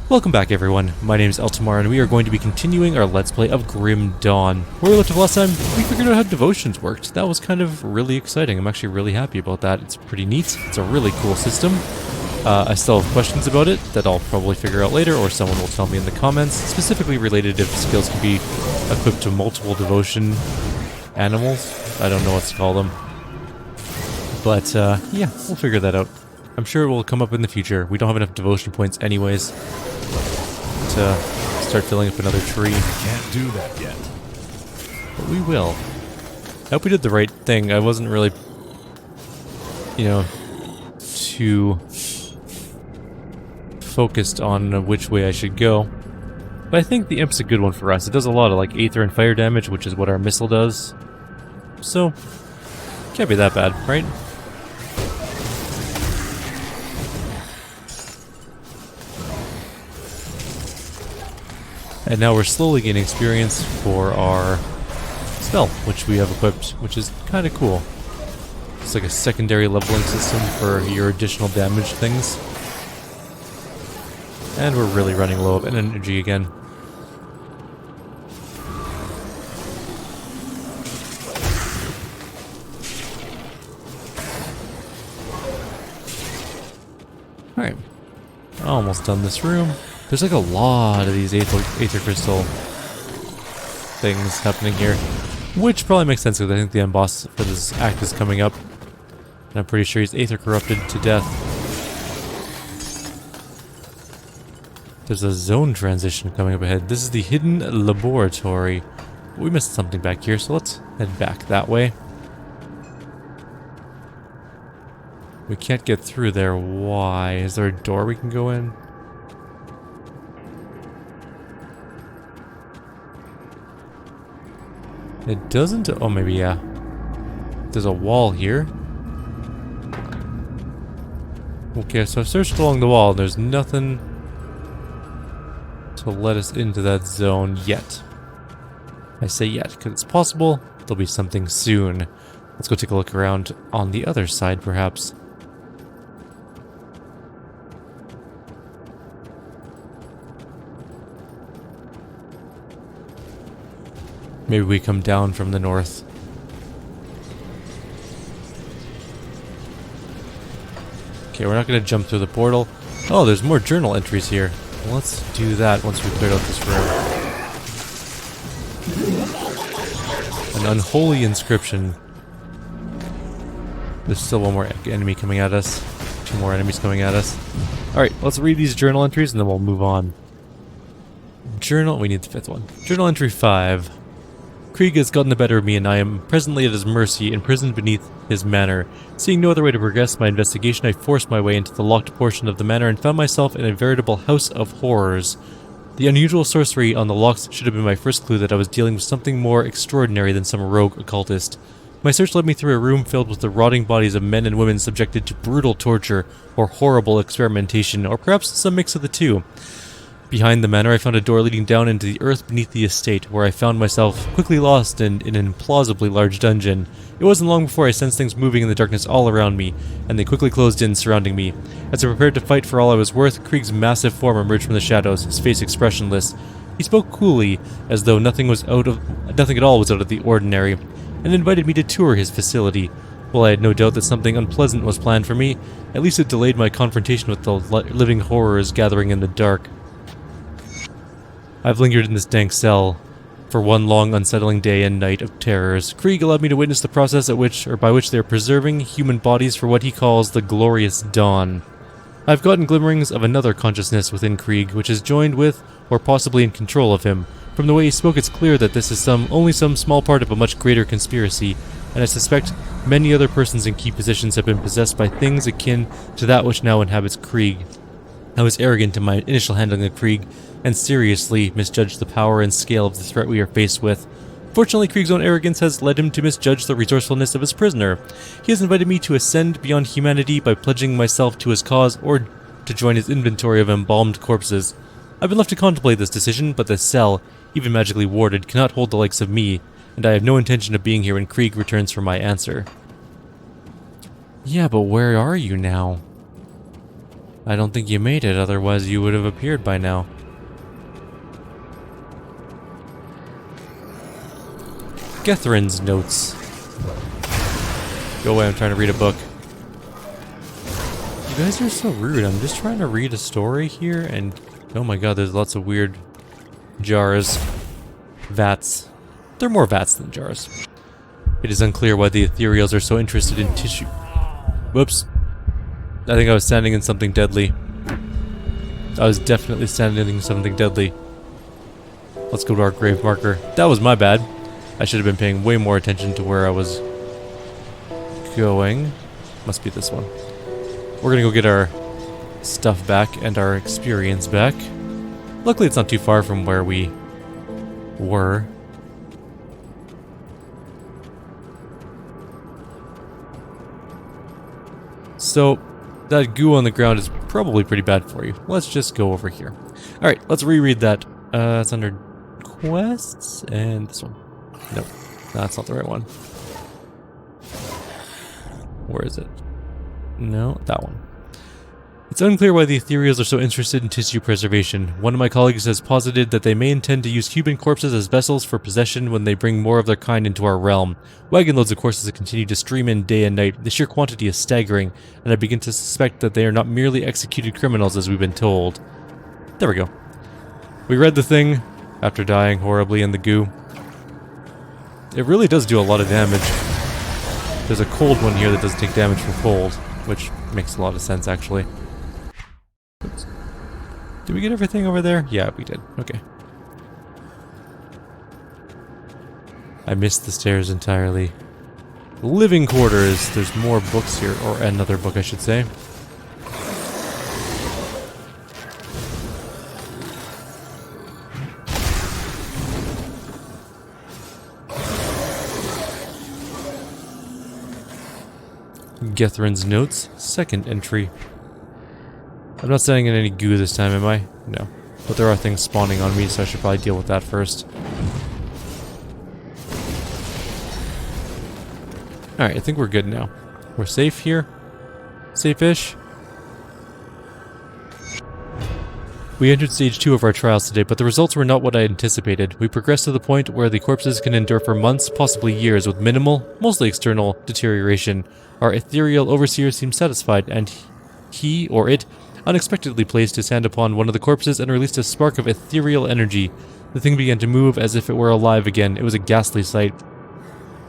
Welcome back everyone, my name is Eltimar and we are going to be continuing our Let's Play of Grim Dawn. Where we left off last time, we figured out how devotions worked. That was kind of really exciting. I'm actually really happy about that. It's pretty neat. It's a really cool system. I still have questions about it that I'll probably figure out later, or someone will tell me in the comments, specifically related if skills can be equipped to multiple devotion animals. I don't know what to call them. But yeah, we'll figure that out. I'm sure it will come up in the future. We don't have enough devotion points anyways to start filling up another tree. Can't do that yet. But we will. I hope we did the right thing. I wasn't really, too focused on which way I should go. But I think the Imp's a good one for us. It does a lot of like aether and fire damage, which is what our missile does. So, can't be that bad, right? And now we're slowly gaining experience for our spell, which we have equipped, which is kind of cool. It's like a secondary leveling system for your additional damage things. And we're really running low of energy again. Alright. Almost done this room. There's like a lot of these aether crystal things happening here, which probably makes sense because I think the end boss for this act is coming up, and I'm pretty sure he's aether corrupted to death. There's a zone transition coming up ahead. This is the hidden laboratory. We missed something back here, so let's head back that way. We can't get through there. Why? Is there a door we can go in? It doesn't... Oh, maybe, yeah. There's a wall here. Okay, so I've searched along the wall. There's nothing to let us into that zone yet. I say yet, because it's possible there'll be something soon. Let's go take a look around on the other side, perhaps. Maybe we come down from the north. Okay, we're not going to jump through the portal. Oh, there's more journal entries here. Well, let's do that once we cleared out this room. An unholy inscription. There's still one more enemy coming at us. Two more enemies coming at us. Alright, let's read these journal entries and then we'll move on. Journal, we need the fifth one. Journal entry 5. Krieg has gotten the better of me and I am presently at his mercy, imprisoned beneath his manor. Seeing no other way to progress my investigation, I forced my way into the locked portion of the manor and found myself in a veritable house of horrors. The unusual sorcery on the locks should have been my first clue that I was dealing with something more extraordinary than some rogue occultist. My search led me through a room filled with the rotting bodies of men and women subjected to brutal torture or horrible experimentation, or perhaps some mix of the two. Behind the manor, I found a door leading down into the earth beneath the estate, where I found myself quickly lost in an implausibly large dungeon. It wasn't long before I sensed things moving in the darkness all around me, and they quickly closed in, surrounding me. As I prepared to fight for all I was worth, Krieg's massive form emerged from the shadows, his face expressionless. He spoke coolly, as though nothing at all was out of the ordinary, and invited me to tour his facility. While I had no doubt that something unpleasant was planned for me, at least it delayed my confrontation with the living horrors gathering in the dark. I've lingered in this dank cell for one long, unsettling day and night of terrors. Krieg allowed me to witness the process by which they are preserving human bodies for what he calls the glorious dawn. I've gotten glimmerings of another consciousness within Krieg, which is joined with, or possibly in control of him. From the way he spoke, it's clear that this is only some small part of a much greater conspiracy, and I suspect many other persons in key positions have been possessed by things akin to that which now inhabits Krieg. I was arrogant in my initial handling of Krieg, and seriously misjudged the power and scale of the threat we are faced with. Fortunately, Krieg's own arrogance has led him to misjudge the resourcefulness of his prisoner. He has invited me to ascend beyond humanity by pledging myself to his cause, or to join his inventory of embalmed corpses. I've been left to contemplate this decision, but the cell, even magically warded, cannot hold the likes of me, and I have no intention of being here when Krieg returns for my answer. Yeah, but where are you now? I don't think you made it, otherwise you would have appeared by now. Gethrin's notes. Go away, I'm trying to read a book. You guys are so rude. I'm just trying to read a story here and... Oh my god, there's lots of weird jars. Vats. They're more vats than jars. It is unclear why the ethereals are so interested in tissue. Whoops. I think I was standing in something deadly. I was definitely standing in something deadly. Let's go to our grave marker. That was my bad. I should have been paying way more attention to where I was going. Must be this one. We're gonna go get our stuff back and our experience back. Luckily it's not too far from where we were. So, that goo on the ground is probably pretty bad for you. Let's just go over here. Alright, let's reread that. It's under quests and this one. Nope, that's not the right one. Where is it? No, that one. It's unclear why the ethereals are so interested in tissue preservation. One of my colleagues has posited that they may intend to use human corpses as vessels for possession when they bring more of their kind into our realm. Wagon loads of corpses continue to stream in day and night. The sheer quantity is staggering, and I begin to suspect that they are not merely executed criminals as we've been told. There we go. We read the thing after dying horribly in the goo. It really does do a lot of damage. There's a cold one here that doesn't take damage from cold, which makes a lot of sense actually. Oops. Did we get everything over there? Yeah, we did. Okay. I missed the stairs entirely. Living quarters. There's more books here, or another book I should say. Gethrin's notes, second entry. I'm not standing in any goo this time, am I? No. But there are things spawning on me, so I should probably deal with that first. Alright, I think we're good now. We're safe here. Safe-ish. We entered stage 2 of our trials today, but the results were not what I anticipated. We progressed to the point where the corpses can endure for months, possibly years, with minimal, mostly external, deterioration. Our ethereal overseer seemed satisfied, and he, or it, unexpectedly placed his hand upon one of the corpses and released a spark of ethereal energy. The thing began to move as if it were alive again. It was a ghastly sight.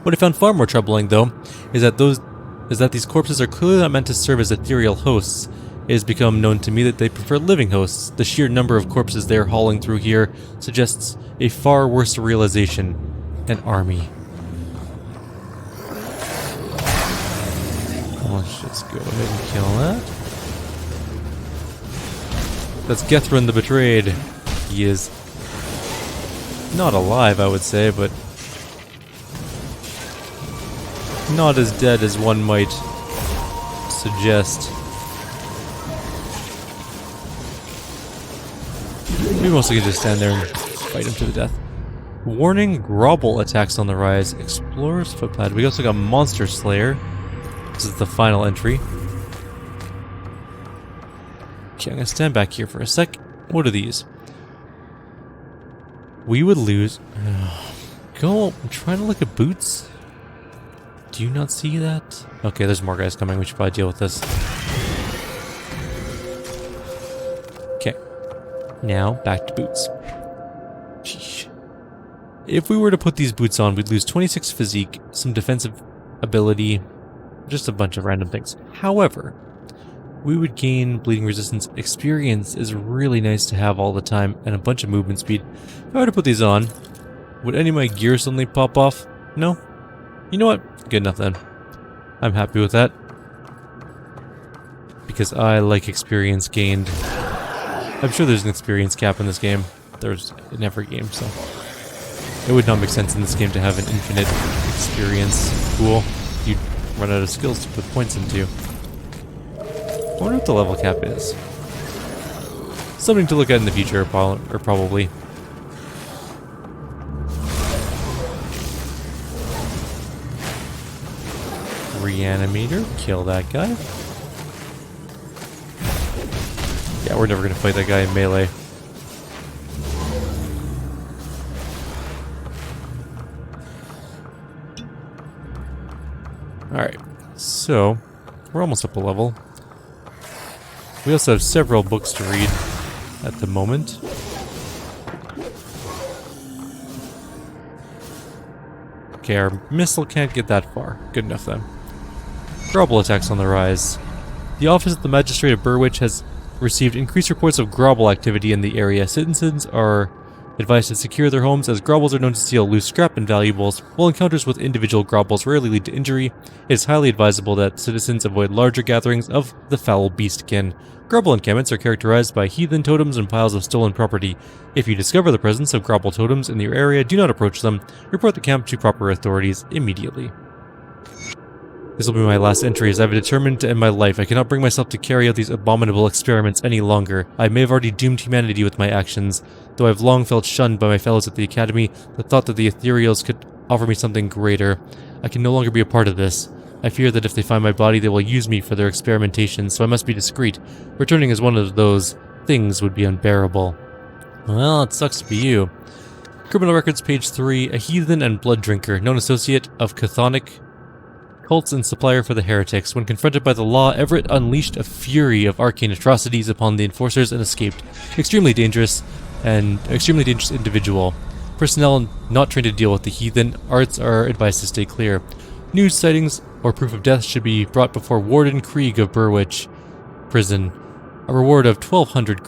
What I found far more troubling, though, is that these corpses are clearly not meant to serve as ethereal hosts. It has become known to me that they prefer living hosts. The sheer number of corpses they are hauling through here suggests a far worse realization. An army. Let's just go ahead and kill that. That's Gethrin the Betrayed. He is not alive, I would say, but not as dead as one might suggest. We mostly can just stand there and fight him to the death. Warning, Grobble attacks on the rise. Explorer's Footpad. We also got Monster Slayer. This is the final entry. Okay, I'm gonna stand back here for a sec. What are these? We would lose... Go, I'm trying to look at boots. Do you not see that? Okay, there's more guys coming. We should probably deal with this. Okay. Now, back to boots. Sheesh. If we were to put these boots on, we'd lose 26 physique, some defensive ability, just a bunch of random things. However, we would gain bleeding resistance. Experience is really nice to have all the time, and a bunch of movement speed. If I were to put these on, would any of my gear suddenly pop off? No? You know what? Good enough then. I'm happy with that. Because I like experience gained. I'm sure there's an experience cap in this game. There's in every game, so... It would not make sense in this game to have an infinite experience pool. You'd run out of skills to put points into. I wonder what the level cap is. Something to look at in the future, or probably. Reanimator, kill that guy. Yeah, we're never gonna fight that guy in melee. Alright, so we're almost up a level. We also have several books to read at the moment. Okay, our missile can't get that far. Good enough then. Grobble attacks on the rise. The office of the Magistrate of Burwich has received increased reports of grobble activity in the area. Citizens are advised to secure their homes, as grobbles are known to steal loose scrap and valuables. While encounters with individual grobbles rarely lead to injury, it is highly advisable that citizens avoid larger gatherings of the foul beastkin. Grobble encampments are characterized by heathen totems and piles of stolen property. If you discover the presence of grobble totems in your area, do not approach them. Report the camp to proper authorities immediately. This will be my last entry, as I have determined to end my life. I cannot bring myself to carry out these abominable experiments any longer. I may have already doomed humanity with my actions. Though I have long felt shunned by my fellows at the Academy, the thought that the Ethereals could offer me something greater. I can no longer be a part of this. I fear that if they find my body, they will use me for their experimentation, so I must be discreet. Returning as one of those things would be unbearable. Well, it sucks to be you. Criminal Records, page 3. A heathen and blood drinker, known associate of chthonic cults and supplier for the heretics. When confronted by the law, Everett unleashed a fury of arcane atrocities upon the enforcers and escaped. Extremely dangerous individual. Personnel not trained to deal with the heathen arts are advised to stay clear. News sightings or proof of death should be brought before Warden Krieg of Burwich Prison. A reward of 1,200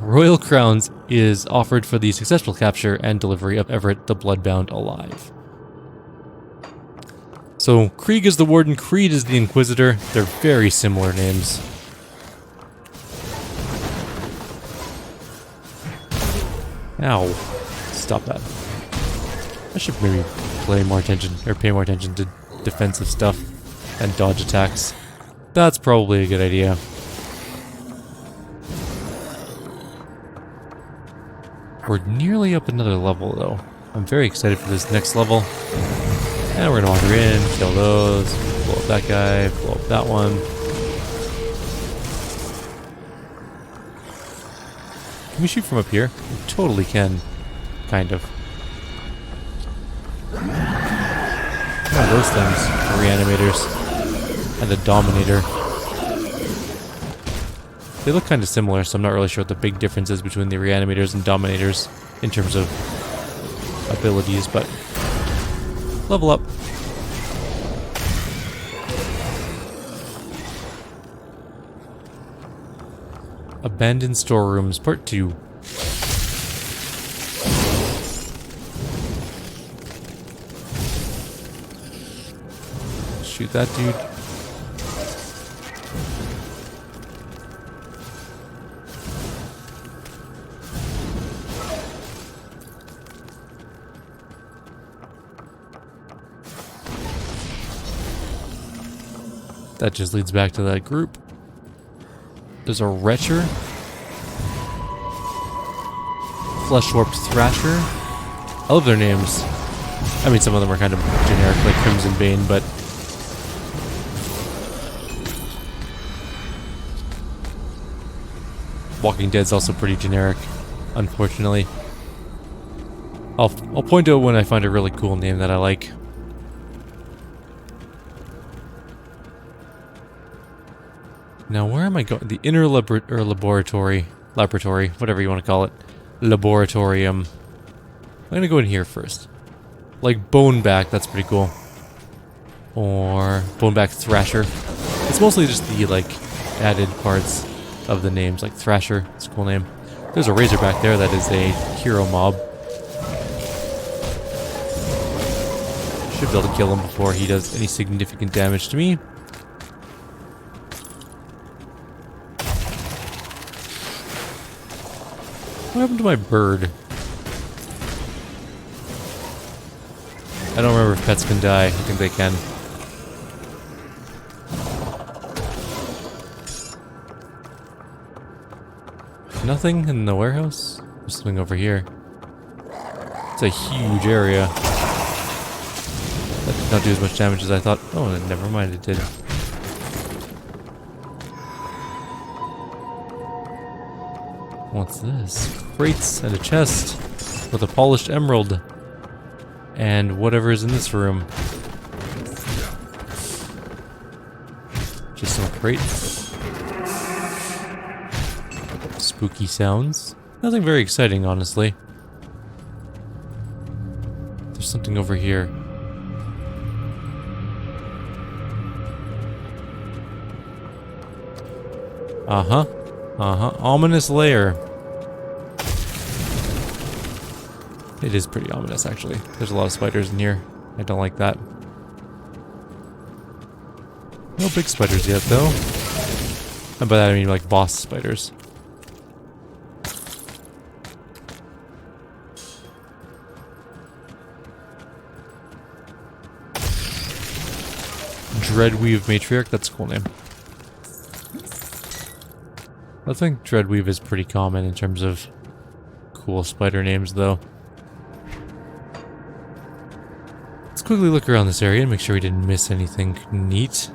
royal crowns is offered for the successful capture and delivery of Everett the Bloodbound alive. So, Krieg is the Warden, Creed is the Inquisitor. They're very similar names. Ow. Stop that. I should maybe pay more attention to defensive stuff and dodge attacks. That's probably a good idea. We're nearly up another level, though. I'm very excited for this next level. And we're gonna wander in, kill those, blow up that guy, blow up that one. Can we shoot from up here? We totally can. Kind of. Oh, those things. The reanimators. And the Dominator. They look kind of similar, so I'm not really sure what the big difference is between the reanimators and Dominators in terms of abilities, but level up. Abandoned Storerooms, Part 2. Shoot that dude. That just leads back to that group. There's a Retcher. Flesh-warped Thrasher. I love their names. I mean, some of them are kind of generic, like Crimson Bane, but Walking Dead's also pretty generic, unfortunately. I'll point out when I find a really cool name that I like. Now, where am I going? The inner laboratory, whatever you want to call it. Laboratorium. I'm gonna go in here first. Like Boneback, that's pretty cool. Or Boneback Thrasher. It's mostly just the, like, added parts of the names, like Thrasher. It's a cool name. There's a Razorback there that is a hero mob. Should be able to kill him before he does any significant damage to me. What happened to my bird? I don't remember if pets can die. I think they can. Nothing in the warehouse? There's something over here. It's a huge area. That did not do as much damage as I thought. Oh, never mind, it did. What's this? Crates and a chest with a polished emerald. And whatever is in this room. Just some crates. Spooky sounds. Nothing very exciting, honestly. There's something over here. Uh-huh. Uh-huh. Ominous lair. It is pretty ominous, actually. There's a lot of spiders in here. I don't like that. No big spiders yet, though. And by that I mean like boss spiders. Dreadweave Matriarch, that's a cool name. I think Dreadweave is pretty common in terms of cool spider names, though. Let's quickly look around this area and make sure we didn't miss anything neat.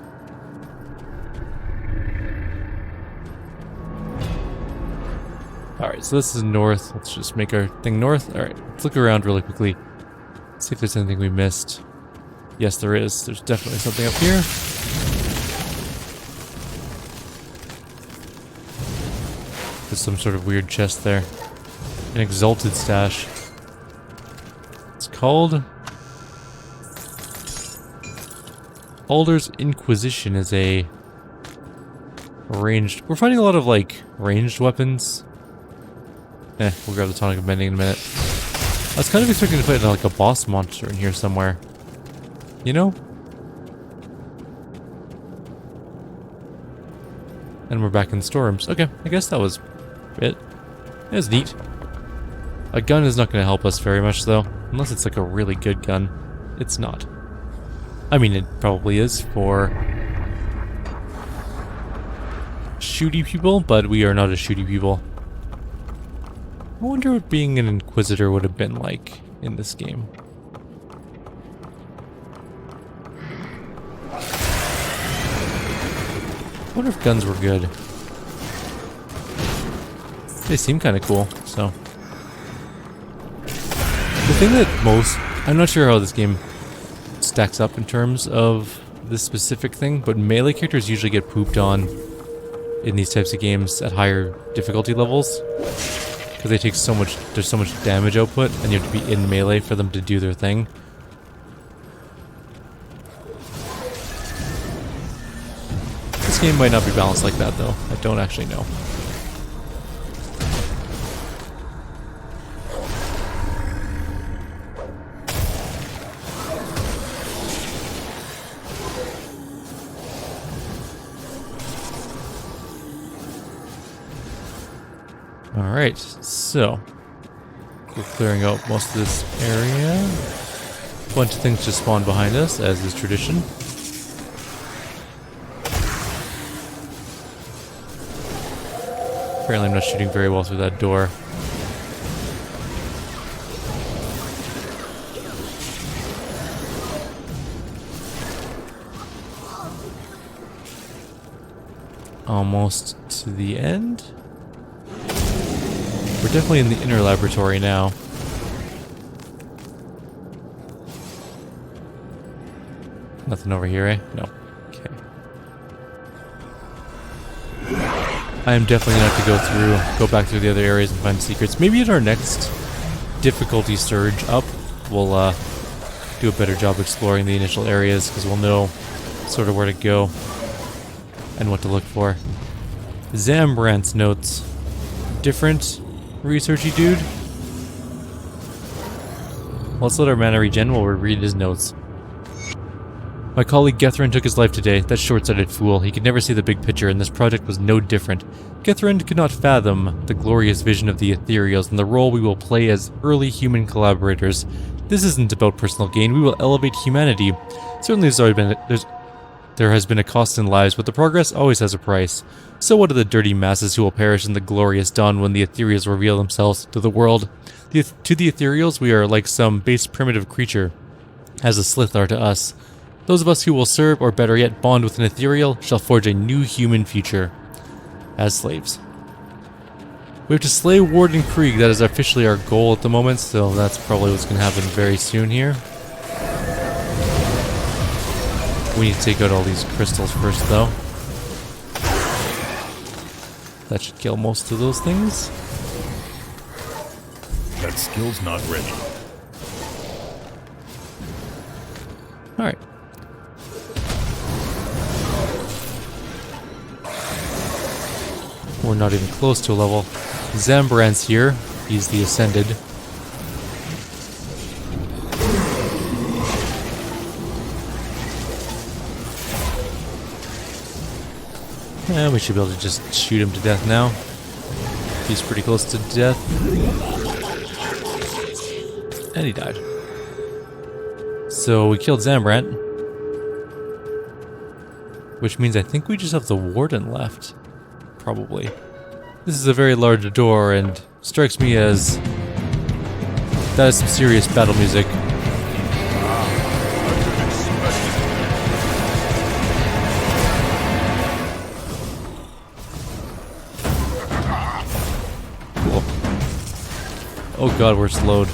Alright, so this is north. Let's just make our thing north. Alright, let's look around really quickly. See if there's anything we missed. Yes, there is. There's definitely something up here. There's some sort of weird chest there. An exalted stash. It's called... Alder's Inquisition is a ranged... We're finding a lot of, like, ranged weapons. We'll grab the Tonic of Mending in a minute. I was kind of expecting to find, like, a boss monster in here somewhere. You know? And we're back in the storms. Okay, I guess that was it. It was neat. A gun is not going to help us very much, though. Unless it's, like, a really good gun. It's not. I mean, it probably is for shooty people, but we are not a shooty people. I wonder what being an Inquisitor would have been like in this game. I wonder if guns were good. They seem kind of cool, so. The thing that most... I'm not sure how this game stacks up in terms of this specific thing, but melee characters usually get pooped on in these types of games at higher difficulty levels. Because they take so much... There's so much damage output, and you have to be in melee for them to do their thing. This game might not be balanced like that, though. I don't actually know. Alright, so we're clearing out most of this area. A bunch of things just spawned behind us, as is tradition. Apparently I'm not shooting very well through that door. Almost to the end. We're definitely in the inner laboratory now. Nothing over here, eh? No. Okay. I am definitely gonna have to go back through the other areas and find secrets. Maybe at our next difficulty surge up, we'll do a better job exploring the initial areas, because we'll know sort of where to go and what to look for. Zambrant's notes. Different researchy dude. Let's let our mana regen while we read his notes. My colleague Gethrin took his life today. That short-sighted fool. He could never see the big picture, and this project was no different. Gethrin could not fathom the glorious vision of the Ethereals and the role we will play as early human collaborators. This isn't about personal gain. We will elevate humanity. Certainly there has been a cost in lives, but the progress always has a price. So what are the dirty masses who will perish in the glorious dawn when the Ethereals reveal themselves to the world? To the Ethereals, we are like some base primitive creature, as a Slith are to us. Those of us who will serve, or better yet, bond with an Ethereal, shall forge a new human future as slaves. We have to slay Warden Krieg. That is officially our goal at the moment, so that's probably what's going to happen very soon here. We need to take out all these crystals first, though. That should kill most of those things. That skill's not ready. Alright. We're not even close to a level. Zambrant's here. He's the Ascended. Yeah, we should be able to just shoot him to death now. He's pretty close to death. And he died. So we killed Zambrant. Which means I think we just have the Warden left. Probably. This is a very large door and strikes me as... that is some serious battle music. Cool. Oh god, we're slowed.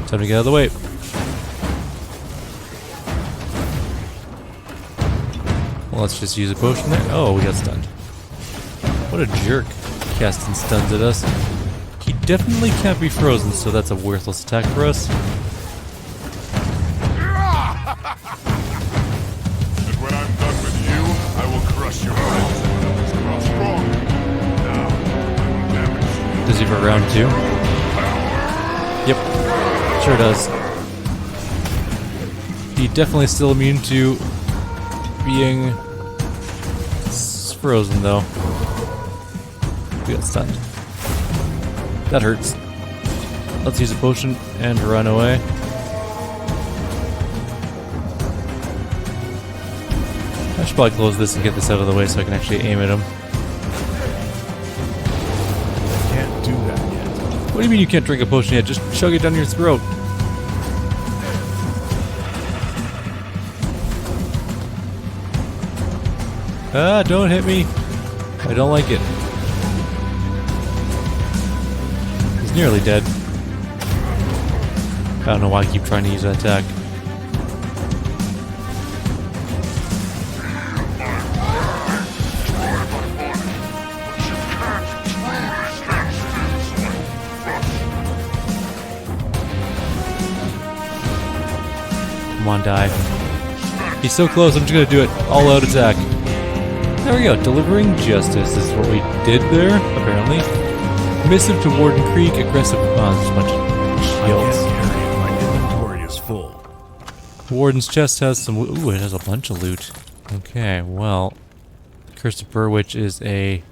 Time to get out of the way. Well, let's just use a potion there. Oh, we got stunned. What a jerk. Casting stuns at us. He definitely can't be frozen, so that's a worthless attack for us. And when I'm done with you, I will crush your friends. Grow strong. Now, I will damage you. Does he for round 2? Yep. Sure does. He definitely still immune to being frozen, though. We got stunned. That hurts. Let's use a potion and run away. I should probably close this and get this out of the way so I can actually aim at him. Can't do that yet. What do you mean you can't drink a potion yet? Just chug it down your throat. Ah, don't hit me. I don't like it. He's nearly dead. I don't know why I keep trying to use that attack. Come on, die. He's so close, I'm just gonna do it. All out attack. There we go, delivering justice is what we did there, apparently. Missive to Warden Creek, aggressive. Oh, there's a bunch of shields. My inventory is full. Warden's chest has some. Ooh, it has a bunch of loot. Okay, well. Curse of Burwitch is a.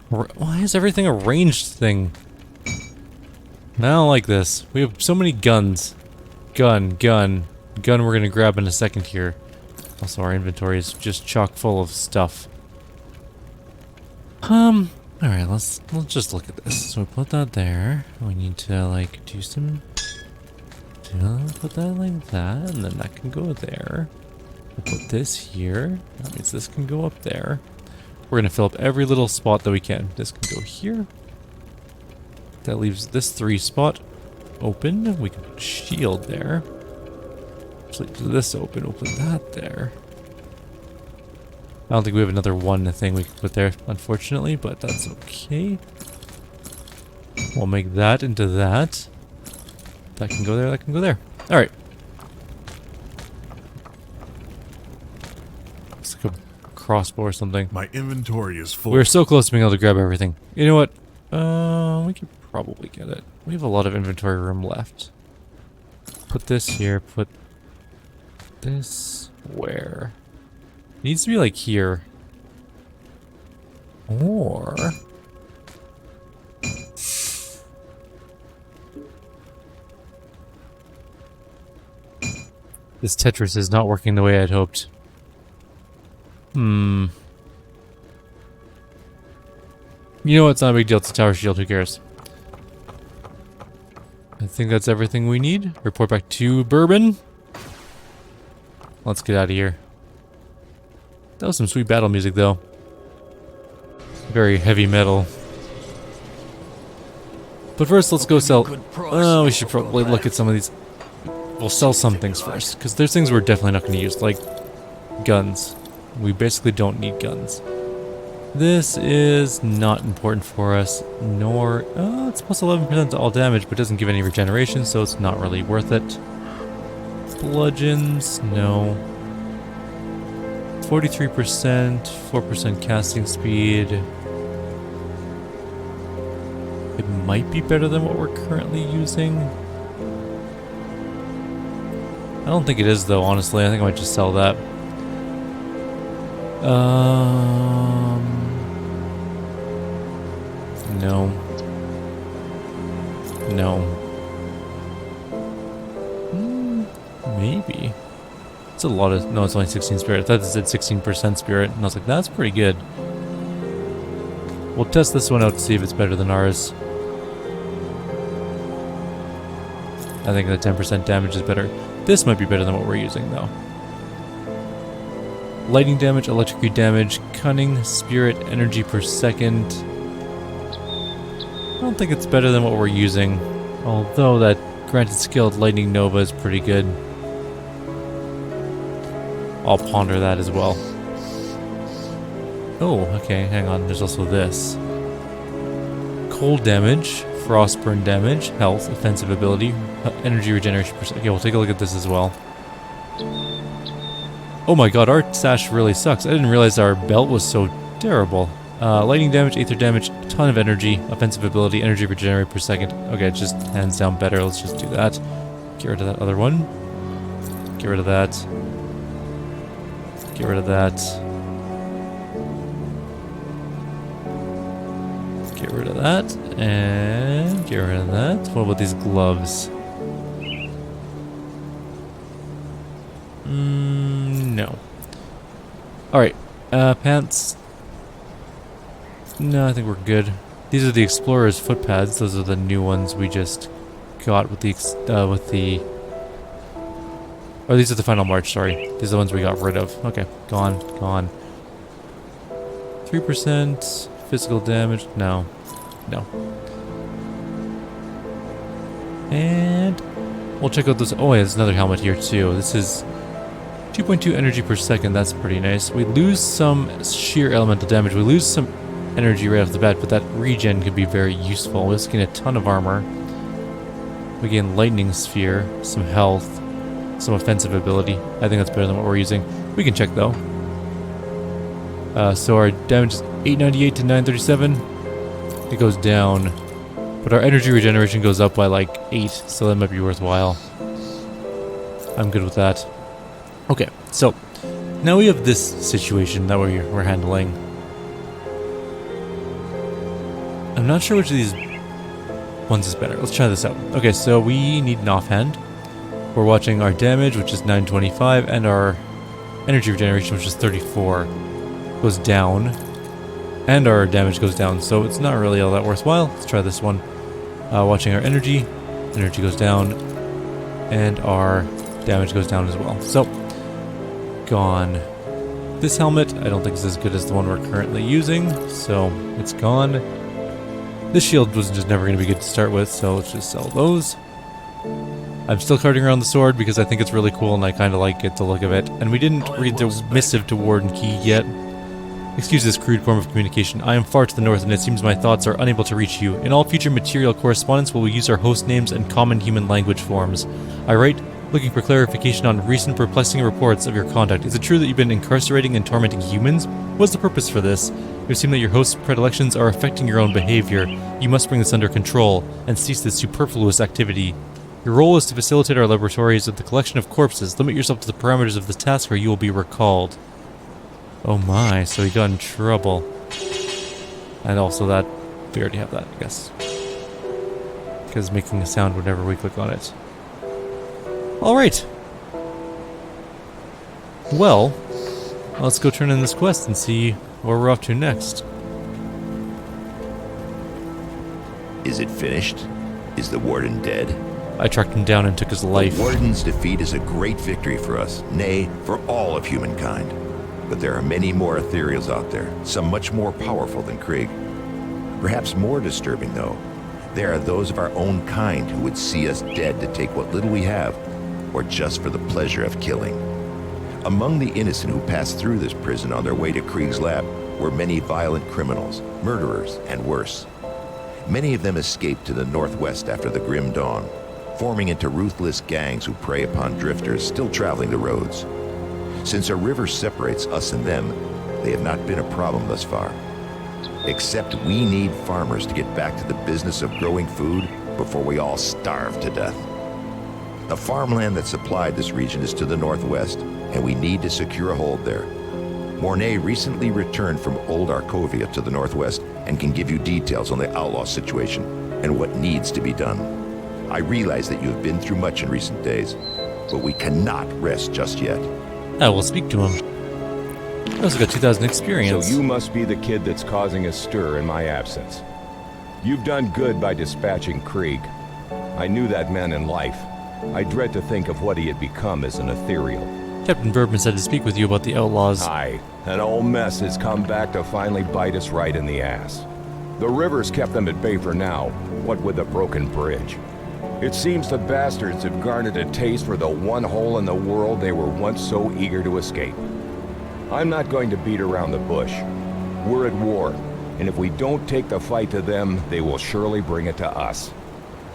Why is everything a ranged thing? I don't like this. We have so many guns. Gun we're gonna grab in a second here. Also, our inventory is just chock full of stuff. Alright, let's just look at this. So we put that there. We need to, like, do some... put that like that, and then that can go there. We'll put this here. That means this can go up there. We're gonna fill up every little spot that we can. This can go here. That leaves this 3 spot open. We can put a shield there. Just leave this open that there. I don't think we have another one thing we can put there, unfortunately, but that's okay. We'll make that into that. That can go there, that can go there. Alright. It's like a crossbow or something. My inventory is full. We're so close to being able to grab everything. You know what? We could probably get it. We have a lot of inventory room left. Put this here, put this where? It needs to be like here. Or... this Tetris is not working the way I'd hoped. You know, it's not a big deal. It's a tower shield. Who cares? I think that's everything we need. Report back to Bourbon. Let's get out of here. That was some sweet battle music, though. Very heavy metal. But first, let's go sell... Oh, we should probably look at some of these. We'll sell some things first, because there's things we're definitely not going to use, like guns. We basically don't need guns. This is not important for us, nor... Oh, it's plus 11% to all damage, but doesn't give any regeneration, so it's not really worth it. Bludgeons, no. 43%, 4% casting speed. It might be better than what we're currently using. I don't think it is, though, honestly. I think I might just sell that. No. No. Maybe. It's a lot of... No, it's only 16 spirit. I thought it said 16% spirit, and I was like, that's pretty good. We'll test this one out to see if it's better than ours. I think the 10% damage is better. This might be better than what we're using, though. Lightning damage, electricity damage, cunning, spirit, energy per second. I don't think it's better than what we're using. Although that granted skilled lightning nova is pretty good. I'll ponder that as well. Oh, okay, hang on. There's also this. Cold damage, frostburn damage, health, offensive ability, energy regeneration percent. Okay, we'll take a look at this as well. Oh my god, our sash really sucks. I didn't realize our belt was so terrible. Lightning damage, aether damage, a ton of energy, offensive ability, energy regenerate per second. Okay, it's just hands down better. Let's just do that. Get rid of that other one. Get rid of that. Get rid of that. Get rid of that. And get rid of that. What about these gloves? No. Alright. Pants. No, I think we're good. These are the Explorer's foot pads. Those are the new ones we just got with the Oh, these are the final march, sorry. These are the ones we got rid of. Okay, gone, gone. 3% physical damage. No. No. And we'll check out this. Oh, yeah, there's another helmet here, too. This is 2.2 energy per second. That's pretty nice. We lose some sheer elemental damage. We lose some energy right off the bat, but that regen could be very useful. We also gain a ton of armor. We gain lightning sphere, some health, some offensive ability. I think that's better than what we're using. We can check though. So our damage is 898 to 937. It goes down, but our energy regeneration goes up by like 8, so that might be worthwhile. I'm good with that. Okay, so now we have this situation that we're handling. I'm not sure which of these ones is better. Let's try this out. Okay, so we need an offhand. We're watching our damage, which is 925, and our energy regeneration, which is 34, goes down, and our damage goes down, so it's not really all that worthwhile. Let's try this one. Watching our energy goes down, and our damage goes down as well. So, gone. This helmet, I don't think is as good as the one we're currently using, so it's gone. This shield was just never going to be good to start with, so let's just sell those. I'm still carting around the sword because I think it's really cool and I kind of like it, the look of it. And we didn't read the missive to Warden Key yet. Excuse this crude form of communication. I am far to the north and it seems my thoughts are unable to reach you. In all future material correspondence will we use our host names and common human language forms. I write, looking for clarification on recent perplexing reports of your conduct. Is it true that you've been incarcerating and tormenting humans? What's the purpose for this? It would seem that your host's predilections are affecting your own behavior. You must bring this under control and cease this superfluous activity. Your role is to facilitate our laboratories with the collection of corpses. Limit yourself to the parameters of this task or you will be recalled. Oh my, so he got in trouble. And also that, we already have that, I guess. Because making a sound whenever we click on it. Alright. Well, let's go turn in this quest and see where we're off to next. Is it finished? Is the Warden dead? I tracked him down and took his life. The Warden's defeat is a great victory for us, nay, for all of humankind. But there are many more ethereals out there, some much more powerful than Krieg. Perhaps more disturbing, though, there are those of our own kind who would see us dead to take what little we have, or just for the pleasure of killing. Among the innocent who passed through this prison on their way to Krieg's lab were many violent criminals, murderers, and worse. Many of them escaped to the northwest after the grim dawn, forming into ruthless gangs who prey upon drifters still traveling the roads. Since a river separates us and them, they have not been a problem thus far. Except we need farmers to get back to the business of growing food before we all starve to death. The farmland that supplied this region is to the northwest, and we need to secure a hold there. Mornay recently returned from Old Arkovia to the northwest and can give you details on the outlaw situation and what needs to be done. I realize that you have been through much in recent days, but we cannot rest just yet. I will speak to him. I also got 2,000 experience. So you must be the kid that's causing a stir in my absence. You've done good by dispatching Krieg. I knew that man in life. I dread to think of what he had become as an ethereal. Captain Bourbon said to speak with you about the outlaws. Aye, an old mess has come back to finally bite us right in the ass. The river's kept them at bay for now, what with the broken bridge. It seems the bastards have garnered a taste for the one hole in the world they were once so eager to escape. I'm not going to beat around the bush. We're at war, and if we don't take the fight to them, they will surely bring it to us.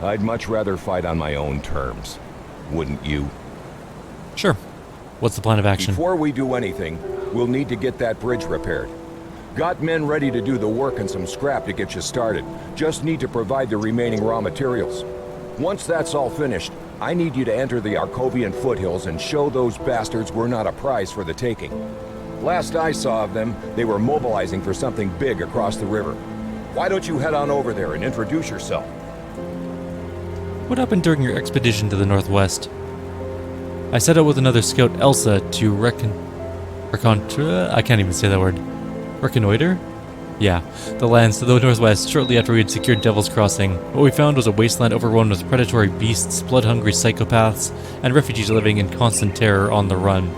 I'd much rather fight on my own terms. Wouldn't you? Sure. What's the plan of action? Before we do anything, we'll need to get that bridge repaired. Got men ready to do the work and some scrap to get you started. Just need to provide the remaining raw materials. Once that's all finished, I need you to enter the Arkovian foothills and show those bastards we're not a prize for the taking. Last I saw of them, they were mobilizing for something big across the river. Why don't you head on over there and introduce yourself? What happened during your expedition to the northwest? I set out with another scout, Elsa, to I can't even say that word. Reconnoiter? Yeah, the lands to the northwest shortly after we had secured Devil's Crossing. What we found was a wasteland overrun with predatory beasts, blood-hungry psychopaths, and refugees living in constant terror on the run.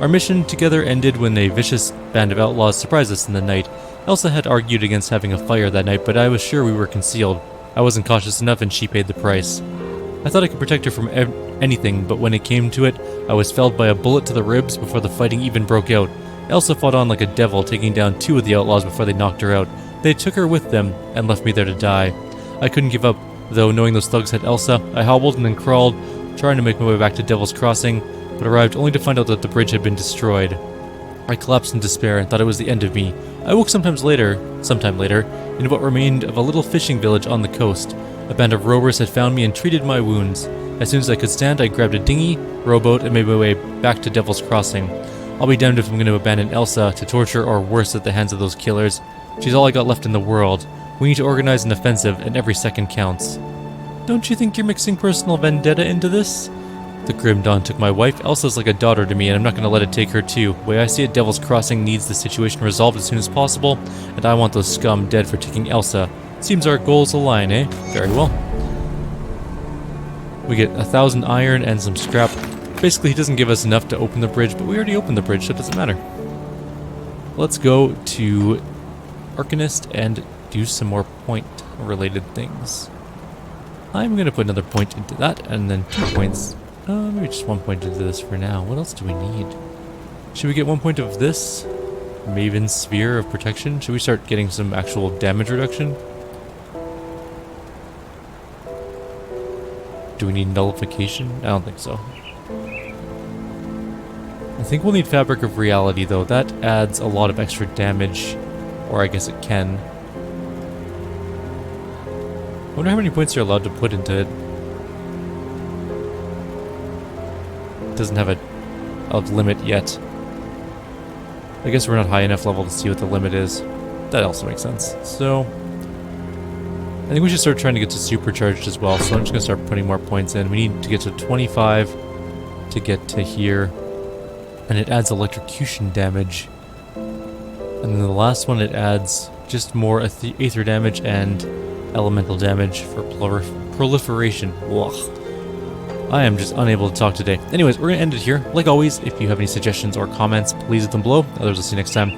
Our mission together ended when a vicious band of outlaws surprised us in the night. Elsa had argued against having a fire that night, but I was sure we were concealed. I wasn't cautious enough and she paid the price. I thought I could protect her from anything, but when it came to it, I was felled by a bullet to the ribs before the fighting even broke out. Elsa fought on like a devil, taking down 2 of the outlaws before they knocked her out. They took her with them and left me there to die. I couldn't give up, though, knowing those thugs had Elsa. I hobbled and then crawled, trying to make my way back to Devil's Crossing, but arrived only to find out that the bridge had been destroyed. I collapsed in despair and thought it was the end of me. I woke sometime later, in what remained of a little fishing village on the coast. A band of rowers had found me and treated my wounds. As soon as I could stand, I grabbed a dinghy, rowboat, and made my way back to Devil's Crossing. I'll be damned if I'm going to abandon Elsa to torture or worse at the hands of those killers. She's all I got left in the world. We need to organize an offensive, and every second counts. Don't you think you're mixing personal vendetta into this? The grim dawn took my wife. Elsa's like a daughter to me, and I'm not going to let it take her too. The way I see it, Devil's Crossing needs the situation resolved as soon as possible, and I want those scum dead for taking Elsa. Seems our goals align, eh? Very well. We get 1,000 iron and some scrap. Basically, he doesn't give us enough to open the bridge, but we already opened the bridge, so it doesn't matter. Let's go to Arcanist and do some more point-related things. I'm going to put another point into that, and then 2 points. Maybe just 1 point into this for now. What else do we need? Should we get 1 point of this? Maven's Sphere of Protection? Should we start getting some actual damage reduction? Do we need nullification? I don't think so. I think we'll need Fabric of Reality, though. That adds a lot of extra damage. Or I guess it can. I wonder how many points you're allowed to put into it. It doesn't have a limit yet. I guess we're not high enough level to see what the limit is. That also makes sense. So I think we should start trying to get to supercharged as well, so I'm just going to start putting more points in. We need to get to 25 to get to here. And it adds electrocution damage. And then the last one, it adds just more aether damage and elemental damage for proliferation. Ugh. I am just unable to talk today. Anyways, we're going to end it here. Like always, if you have any suggestions or comments, please leave them below. Others will see you next time.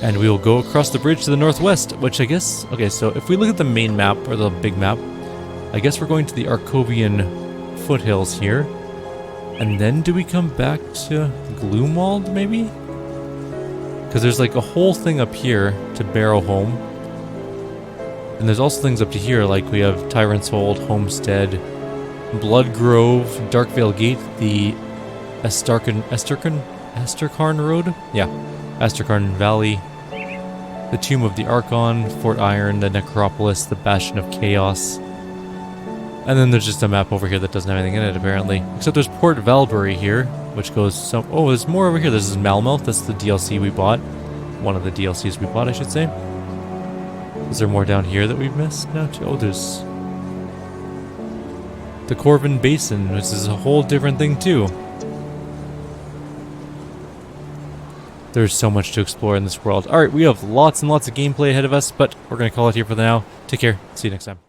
And we will go across the bridge to the northwest, which I guess... Okay, so if we look at the main map, or the big map, I guess we're going to the Arkovian foothills here. And then do we come back to Gloomwald, maybe? Because there's like a whole thing up here to Barrowholm. And there's also things up to here, like we have Tyrant's Hold, Homestead, Bloodgrove, Darkvale Gate, the Estarkarn Road? Yeah, Estarkarn Valley, the Tomb of the Archon, Fort Iron, the Necropolis, the Bastion of Chaos. And then there's just a map over here that doesn't have anything in it, apparently. Except there's Port Valbury here, which goes some... Oh, there's more over here. This is Malmouth. That's the DLC we bought. One of the DLCs we bought, I should say. Is there more down here that we've missed now, too? Oh, there's... the Corvin Basin, which is a whole different thing, too. There's so much to explore in this world. Alright, we have lots and lots of gameplay ahead of us, but we're going to call it here for now. Take care. See you next time.